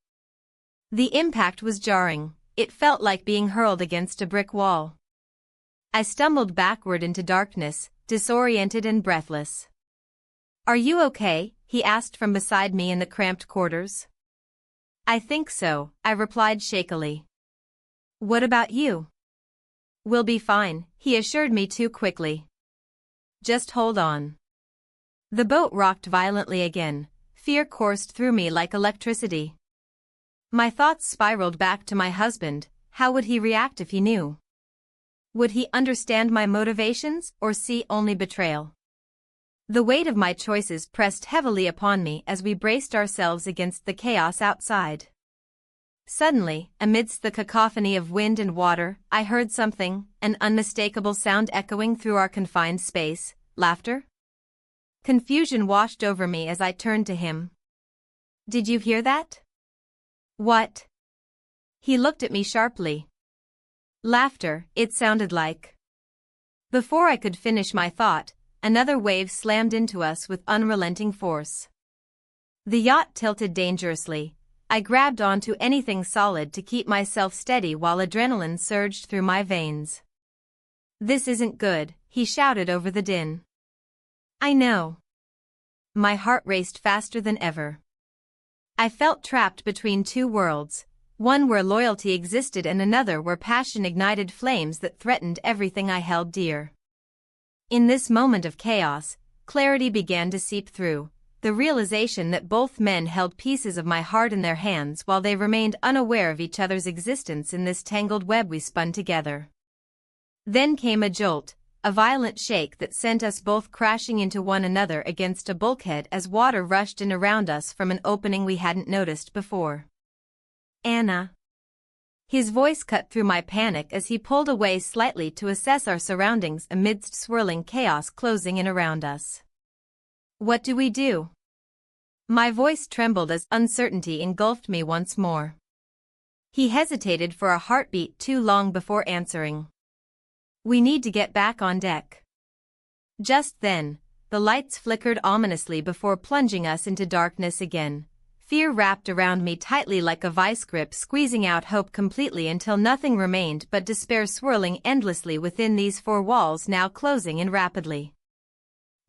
The impact was jarring, it felt like being hurled against a brick wall. I stumbled backward into darkness, disoriented and breathless. "Are you okay?" he asked from beside me in the cramped quarters. "I think so," I replied shakily. "What about you?" "We'll be fine," he assured me too quickly. "Just hold on." The boat rocked violently again, fear coursed through me like electricity. My thoughts spiraled back to my husband. How would he react if he knew? Would he understand my motivations or see only betrayal? The weight of my choices pressed heavily upon me as we braced ourselves against the chaos outside. Suddenly, amidst the cacophony of wind and water, I heard something, an unmistakable sound echoing through our confined space. Laughter? Confusion washed over me as I turned to him. "Did you hear that?" "What?" He looked at me sharply. "Laughter," it sounded like. Before I could finish my thought, another wave slammed into us with unrelenting force. The yacht tilted dangerously, I grabbed onto anything solid to keep myself steady while adrenaline surged through my veins. "This isn't good," he shouted over the din. "I know." My heart raced faster than ever. I felt trapped between two worlds, one where loyalty existed and another where passion ignited flames that threatened everything I held dear. In this moment of chaos, clarity began to seep through, the realization that both men held pieces of my heart in their hands while they remained unaware of each other's existence in this tangled web we spun together. Then came a jolt, a violent shake that sent us both crashing into one another against a bulkhead as water rushed in around us from an opening we hadn't noticed before. "Anna." His voice cut through my panic as he pulled away slightly to assess our surroundings amidst swirling chaos closing in around us. "What do we do?" My voice trembled as uncertainty engulfed me once more. He hesitated for a heartbeat too long before answering. "We need to get back on deck." Just then, the lights flickered ominously before plunging us into darkness again. Fear wrapped around me tightly like a vice grip, squeezing out hope completely until nothing remained but despair swirling endlessly within these four walls now closing in rapidly.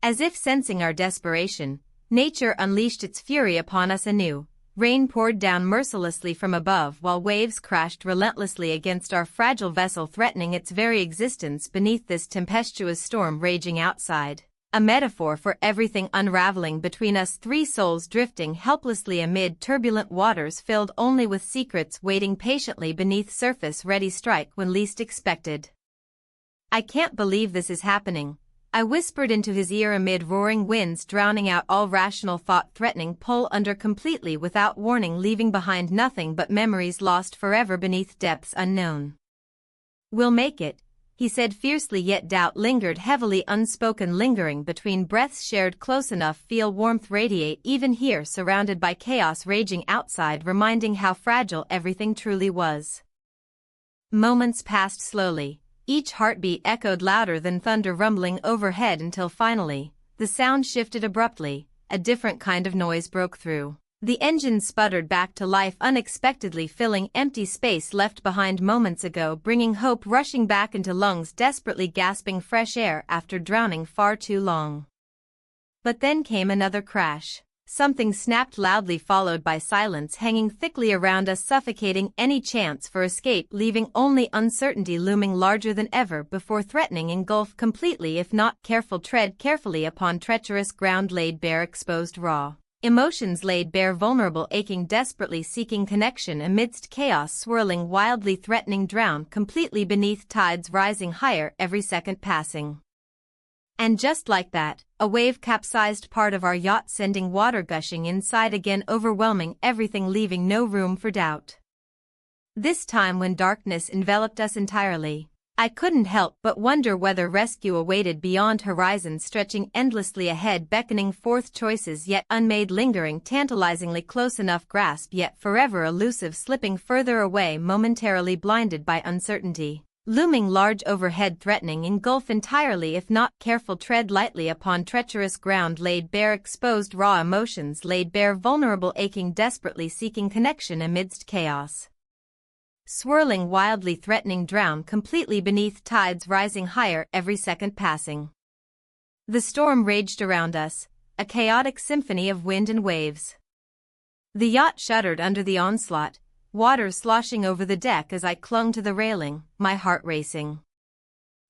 As if sensing our desperation, nature unleashed its fury upon us anew. Rain poured down mercilessly from above while waves crashed relentlessly against our fragile vessel, threatening its very existence beneath this tempestuous storm raging outside. A metaphor for everything unraveling between us, three souls drifting helplessly amid turbulent waters filled only with secrets waiting patiently beneath surface, ready strike when least expected. "I can't believe this is happening," I whispered into his ear amid roaring winds drowning out all rational thought, threatening pull under completely without warning, leaving behind nothing but memories lost forever beneath depths unknown. "We'll make it," he said fiercely, yet doubt lingered heavily unspoken, lingering between breaths shared close enough feel warmth radiate even here surrounded by chaos raging outside, reminding how fragile everything truly was. Moments passed slowly. Each heartbeat echoed louder than thunder rumbling overhead until finally, the sound shifted abruptly, a different kind of noise broke through. The engine sputtered back to life unexpectedly, filling empty space left behind moments ago, bringing hope rushing back into lungs desperately gasping fresh air after drowning far too long. But then came another crash. Something snapped loudly, followed by silence hanging thickly around us, suffocating any chance for escape, leaving only uncertainty looming larger than ever before, threatening engulf completely if not careful. Tread carefully upon treacherous ground laid bare, exposed raw. Emotions laid bare, vulnerable, aching, desperately seeking connection amidst chaos swirling wildly, threatening drown completely beneath tides rising higher every second passing. And just like that, a wave capsized part of our yacht, sending water gushing inside again, overwhelming everything, leaving no room for doubt. This time when darkness enveloped us entirely, I couldn't help but wonder whether rescue awaited beyond horizons stretching endlessly ahead, beckoning forth choices yet unmade, lingering tantalizingly close enough grasp yet forever elusive, slipping further away, momentarily blinded by uncertainty. Looming large overhead, threatening engulf entirely if not careful. Tread lightly upon treacherous ground laid bare, exposed raw emotions laid bare, vulnerable, aching, desperately seeking connection amidst chaos. Swirling wildly, threatening drown completely beneath tides rising higher every second passing. The storm raged around us, a chaotic symphony of wind and waves. The yacht shuddered under the onslaught, water sloshing over the deck as I clung to the railing, my heart racing.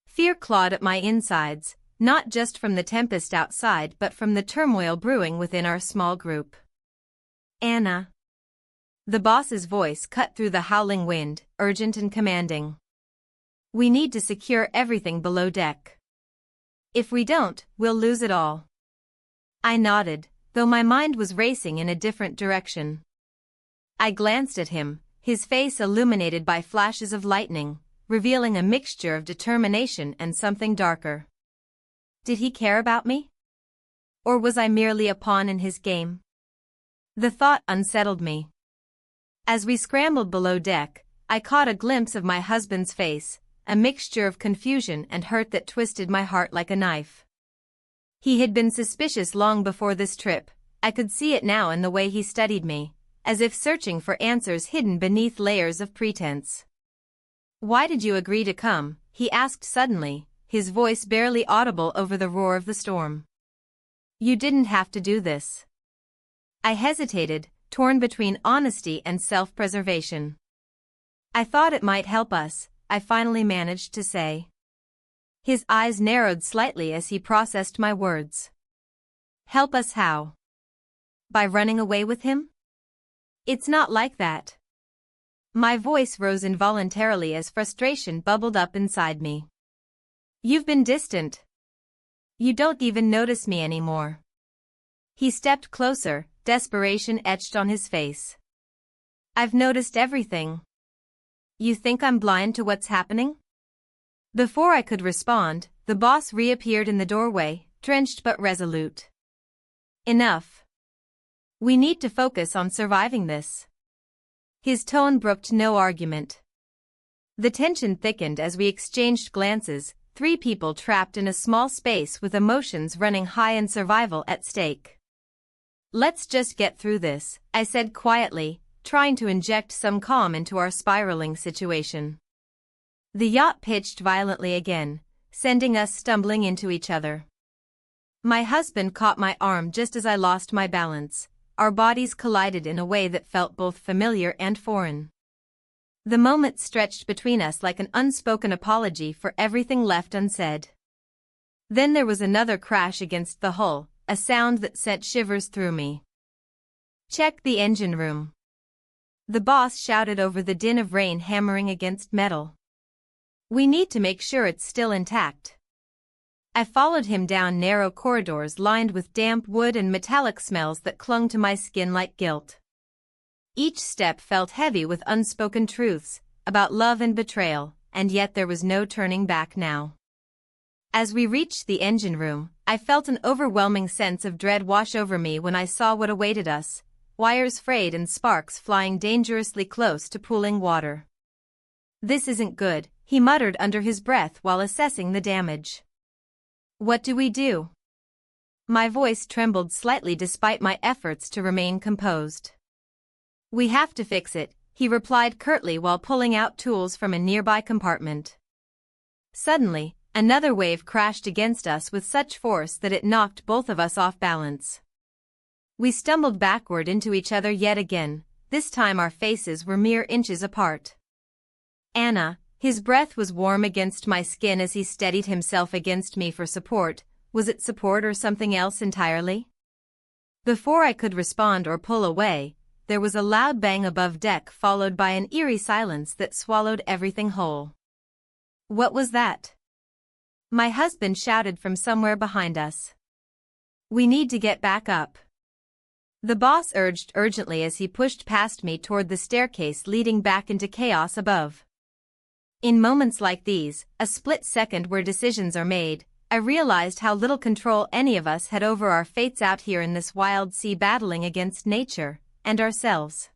Fear clawed at my insides, not just from the tempest outside but from the turmoil brewing within our small group. "Anna." The boss's voice cut through the howling wind, urgent and commanding. "We need to secure everything below deck. If we don't, we'll lose it all." I nodded, though my mind was racing in a different direction. I glanced at him, his face illuminated by flashes of lightning, revealing a mixture of determination and something darker. Did he care about me? Or was I merely a pawn in his game? The thought unsettled me. As we scrambled below deck, I caught a glimpse of my husband's face, a mixture of confusion and hurt that twisted my heart like a knife. He had been suspicious long before this trip. I could see it now in the way he studied me, as if searching for answers hidden beneath layers of pretense. "Why did you agree to come?" he asked suddenly, his voice barely audible over the roar of the storm. "You didn't have to do this." I hesitated, torn between honesty and self-preservation. "I thought it might help us," I finally managed to say. His eyes narrowed slightly as he processed my words. "Help us how? By running away with him?" "It's not like that." My voice rose involuntarily as frustration bubbled up inside me. "You've been distant. You don't even notice me anymore." He stepped closer, desperation etched on his face. "I've noticed everything. You think I'm blind to what's happening?" Before I could respond, the boss reappeared in the doorway, drenched but resolute. "Enough. We need to focus on surviving this." His tone brooked no argument. The tension thickened as we exchanged glances, three people trapped in a small space with emotions running high and survival at stake. "Let's just get through this," I said quietly, trying to inject some calm into our spiraling situation. The yacht pitched violently again, sending us stumbling into each other. My husband caught my arm just as I lost my balance. Our bodies collided in a way that felt both familiar and foreign. The moment stretched between us like an unspoken apology for everything left unsaid. Then there was another crash against the hull, a sound that sent shivers through me. "Check the engine room," the boss shouted over the din of rain hammering against metal. "We need to make sure it's still intact." I followed him down narrow corridors lined with damp wood and metallic smells that clung to my skin like guilt. Each step felt heavy with unspoken truths about love and betrayal, and yet there was no turning back now. As we reached the engine room, I felt an overwhelming sense of dread wash over me when I saw what awaited us: wires frayed and sparks flying dangerously close to pooling water. "This isn't good," he muttered under his breath while assessing the damage. "What do we do?" My voice trembled slightly despite my efforts to remain composed. "We have to fix it," he replied curtly while pulling out tools from a nearby compartment. Suddenly, another wave crashed against us with such force that it knocked both of us off balance. We stumbled backward into each other yet again, this time our faces were mere inches apart. "Anna," his breath was warm against my skin as he steadied himself against me for support. Was it support or something else entirely? Before I could respond or pull away, there was a loud bang above deck followed by an eerie silence that swallowed everything whole. "What was that?" my husband shouted from somewhere behind us. "We need to get back up," the boss urged urgently as he pushed past me toward the staircase leading back into chaos above. In moments like these, a split second where decisions are made, I realized how little control any of us had over our fates out here in this wild sea, battling against nature and ourselves.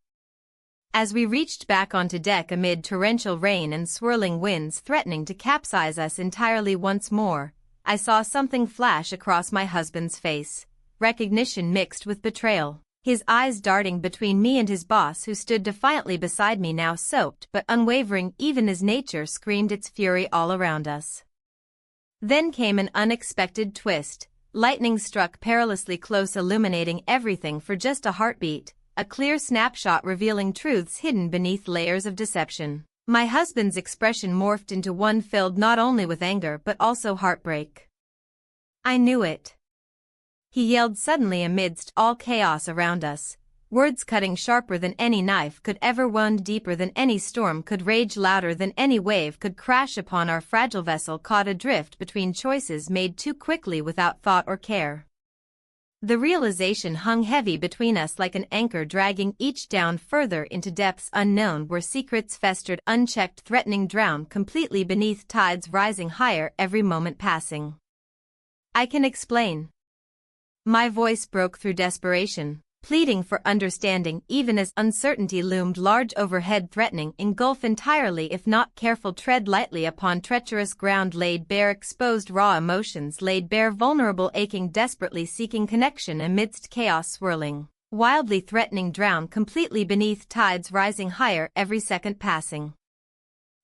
As we reached back onto deck amid torrential rain and swirling winds threatening to capsize us entirely once more, I saw something flash across my husband's face, recognition mixed with betrayal. His eyes darting between me and his boss, who stood defiantly beside me, now soaked but unwavering even as nature screamed its fury all around us. Then came an unexpected twist. Lightning struck perilously close, illuminating everything for just a heartbeat, a clear snapshot revealing truths hidden beneath layers of deception. My husband's expression morphed into one filled not only with anger but also heartbreak. "I knew it," he yelled suddenly amidst all chaos around us, words cutting sharper than any knife could ever wound, deeper than any storm could rage, louder than any wave could crash upon our fragile vessel, caught adrift between choices made too quickly without thought or care. The realization hung heavy between us like an anchor, dragging each down further into depths unknown, where secrets festered unchecked, threatening drown completely beneath tides rising higher every moment passing. "I can explain." My voice broke through desperation, pleading for understanding even as uncertainty loomed large overhead, threatening engulf entirely if not careful. Tread lightly upon treacherous ground, laid bare exposed raw emotions, laid bare vulnerable aching, desperately seeking connection amidst chaos swirling. wildly threatening drown completely beneath tides rising higher every second passing.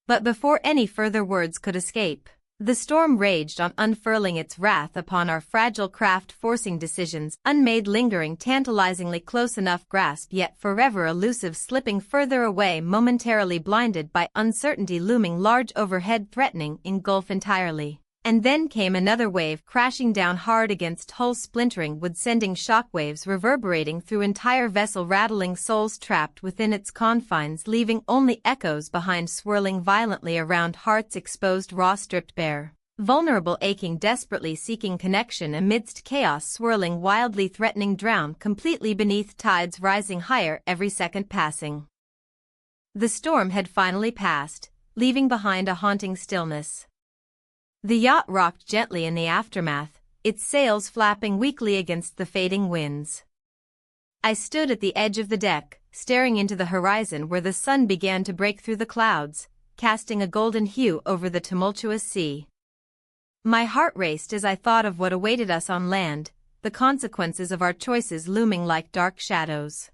But before any further words could escape, the storm raged on, unfurling its wrath upon our fragile craft, forcing decisions unmade, lingering tantalizingly close enough grasp yet forever elusive, slipping further away, momentarily blinded by uncertainty looming large overhead, threatening engulf entirely. And then came another wave, crashing down hard against hull, splintering wood, sending shockwaves reverberating through entire vessel, rattling souls trapped within its confines, leaving only echoes behind, swirling violently around hearts exposed, raw, stripped bare, vulnerable, aching, desperately seeking connection amidst chaos, swirling wildly, threatening drown completely beneath tides rising higher every second passing. The storm had finally passed, leaving behind a haunting stillness. The yacht rocked gently in the aftermath, its sails flapping weakly against the fading winds. I stood at the edge of the deck, staring into the horizon where the sun began to break through the clouds, casting a golden hue over the tumultuous sea. My heart raced as I thought of what awaited us on land, the consequences of our choices looming like dark shadows.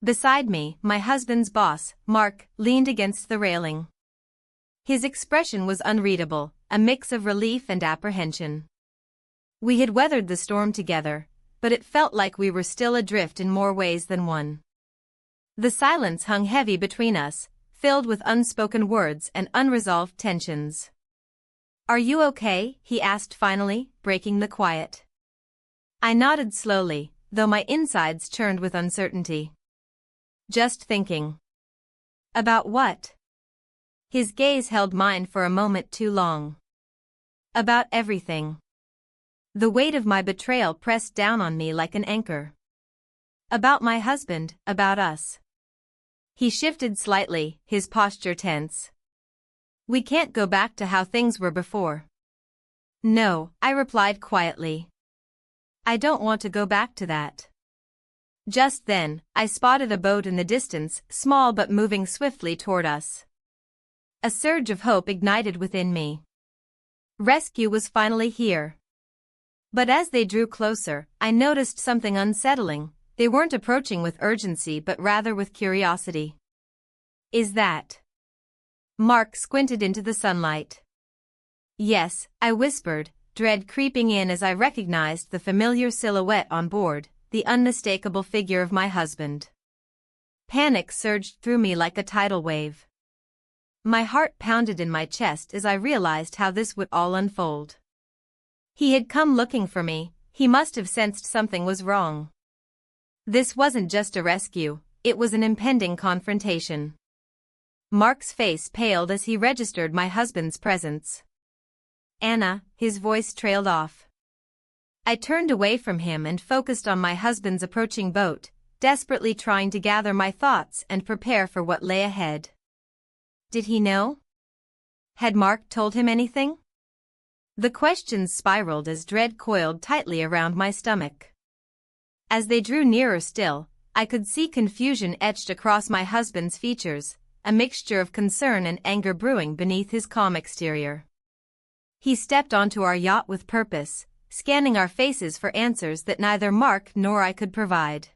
Beside me, my husband's boss, Mark, leaned against the railing. His expression was unreadable, a mix of relief and apprehension. We had weathered the storm together, but it felt like we were still adrift in more ways than one. The silence hung heavy between us, filled with unspoken words and unresolved tensions. "Are you okay?" he asked finally, breaking the quiet. I nodded slowly, though my insides churned with uncertainty. "Just thinking." "About what?" His gaze held mine for a moment too long. "About everything." The weight of my betrayal pressed down on me like an anchor. "About my husband, about us." He shifted slightly, his posture tense. "We can't go back to how things were before." "No," I replied quietly. "I don't want to go back to that." Just then, I spotted a boat in the distance, small but moving swiftly toward us. A surge of hope ignited within me. Rescue was finally here. But as they drew closer, I noticed something unsettling. They weren't approaching with urgency but rather with curiosity. "Is that?" Mark squinted into the sunlight. "Yes," I whispered, dread creeping in as I recognized the familiar silhouette on board, the unmistakable figure of my husband. Panic surged through me like a tidal wave. My heart pounded in my chest as I realized how this would all unfold. He had come looking for me, he must have sensed something was wrong. This wasn't just a rescue, it was an impending confrontation. Mark's face paled as he registered my husband's presence. "Anna," his voice trailed off. I turned away from him and focused on my husband's approaching boat, desperately trying to gather my thoughts and prepare for what lay ahead. Did he know? Had Mark told him anything? The questions spiraled as dread coiled tightly around my stomach. As they drew nearer still, I could see confusion etched across my husband's features, a mixture of concern and anger brewing beneath his calm exterior. He stepped onto our yacht with purpose, scanning our faces for answers that neither Mark nor I could provide.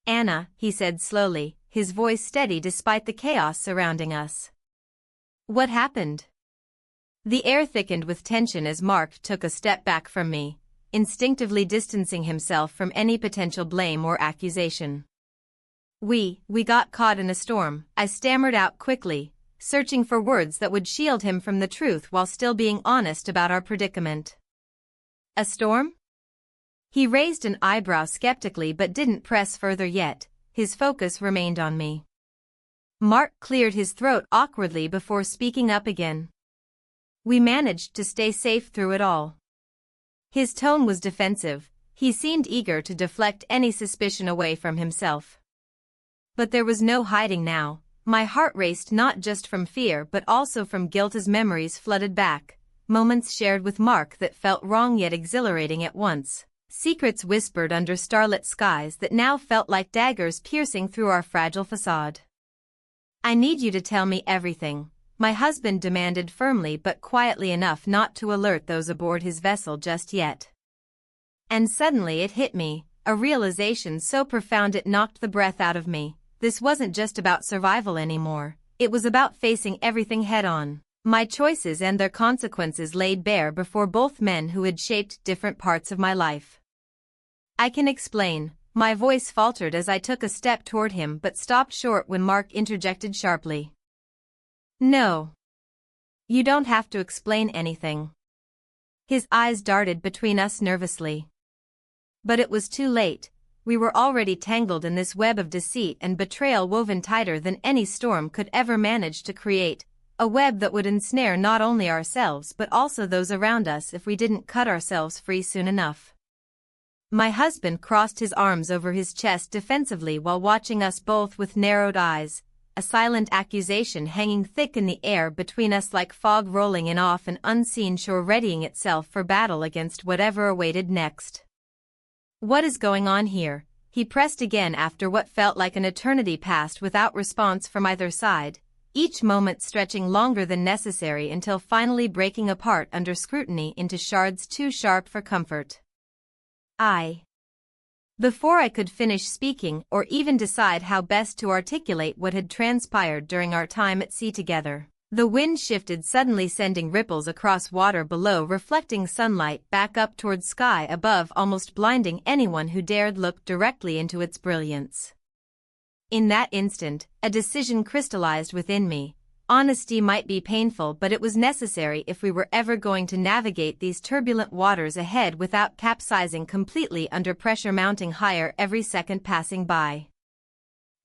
"Anna," he said slowly, his voice steady despite the chaos surrounding us. "What happened?" The air thickened with tension as Mark took a step back from me, instinctively distancing himself from any potential blame or accusation. We got caught in a storm," I stammered out quickly, searching for words that would shield him from the truth while still being honest about our predicament. "A storm?" He raised an eyebrow skeptically but didn't press further yet, his focus remained on me. Mark cleared his throat awkwardly before speaking up again. "We managed to stay safe through it all." His tone was defensive, he seemed eager to deflect any suspicion away from himself. But there was no hiding now, my heart raced not just from fear but also from guilt as memories flooded back, moments shared with Mark that felt wrong yet exhilarating at once. Secrets whispered under starlit skies that now felt like daggers piercing through our fragile facade. "I need you to tell me everything," my husband demanded firmly but quietly enough not to alert those aboard his vessel just yet. And suddenly it hit me, a realization so profound it knocked the breath out of me. This wasn't just about survival anymore, it was about facing everything head-on. My choices and their consequences laid bare before both men who had shaped different parts of my life. "I can explain," my voice faltered as I took a step toward him but stopped short when Mark interjected sharply. "No. You don't have to explain anything." His eyes darted between us nervously. But it was too late. We were already tangled in this web of deceit and betrayal woven tighter than any storm could ever manage to create, a web that would ensnare not only ourselves but also those around us if we didn't cut ourselves free soon enough. My husband crossed his arms over his chest defensively while watching us both with narrowed eyes, a silent accusation hanging thick in the air between us like fog rolling in off an unseen shore readying itself for battle against whatever awaited next. "What is going on here?" he pressed again after what felt like an eternity passed without response from either side, each moment stretching longer than necessary until finally breaking apart under scrutiny into shards too sharp for comfort. Before I could finish speaking or even decide how best to articulate what had transpired during our time at sea together, the wind shifted suddenly, sending ripples across water below, reflecting sunlight back up towards sky above, almost blinding anyone who dared look directly into its brilliance. In that instant, a decision crystallized within me. Honesty might be painful, but it was necessary if we were ever going to navigate these turbulent waters ahead without capsizing completely under pressure mounting higher every second passing by.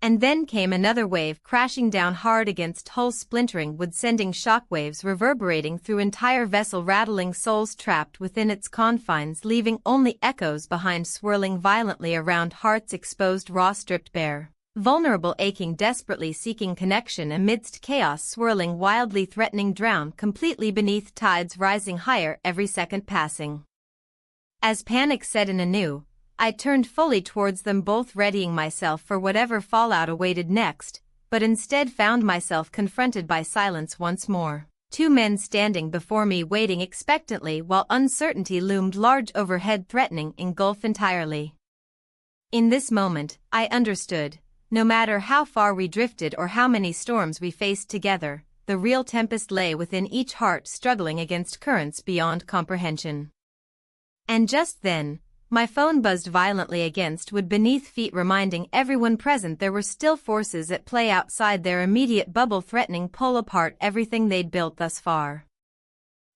And then came another wave crashing down hard against hull, splintering wood, sending shockwaves reverberating through entire vessel, rattling souls trapped within its confines, leaving only echoes behind, swirling violently around hearts exposed, raw, stripped bare. Vulnerable, aching, desperately seeking connection amidst chaos, swirling wildly, threatening drown completely beneath tides rising higher every second passing. As panic set in anew, I turned fully towards them both, readying myself for whatever fallout awaited next, but instead found myself confronted by silence once more. Two men standing before me, waiting expectantly while uncertainty loomed large overhead, threatening engulf entirely. In this moment, I understood. No matter how far we drifted or how many storms we faced together, the real tempest lay within each heart, struggling against currents beyond comprehension. And just then, my phone buzzed violently against wood beneath feet, reminding everyone present there were still forces at play outside their immediate bubble, threatening pull apart everything they'd built thus far.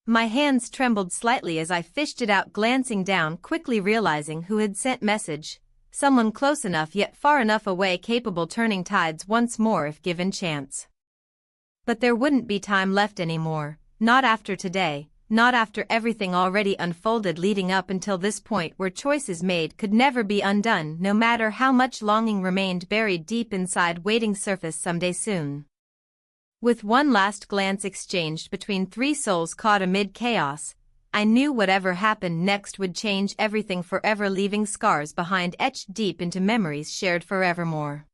My hands trembled slightly as I fished it out, glancing down, quickly realizing who had sent message. Someone close enough yet far enough away, capable turning tides once more if given chance. But there wouldn't be time left anymore, not after today, not after everything already unfolded leading up until this point where choices made could never be undone, no matter how much longing remained buried deep inside, waiting surface someday soon. With one last glance exchanged between three souls caught amid chaos, I knew whatever happened next would change everything forever, leaving scars behind etched deep into memories shared forevermore.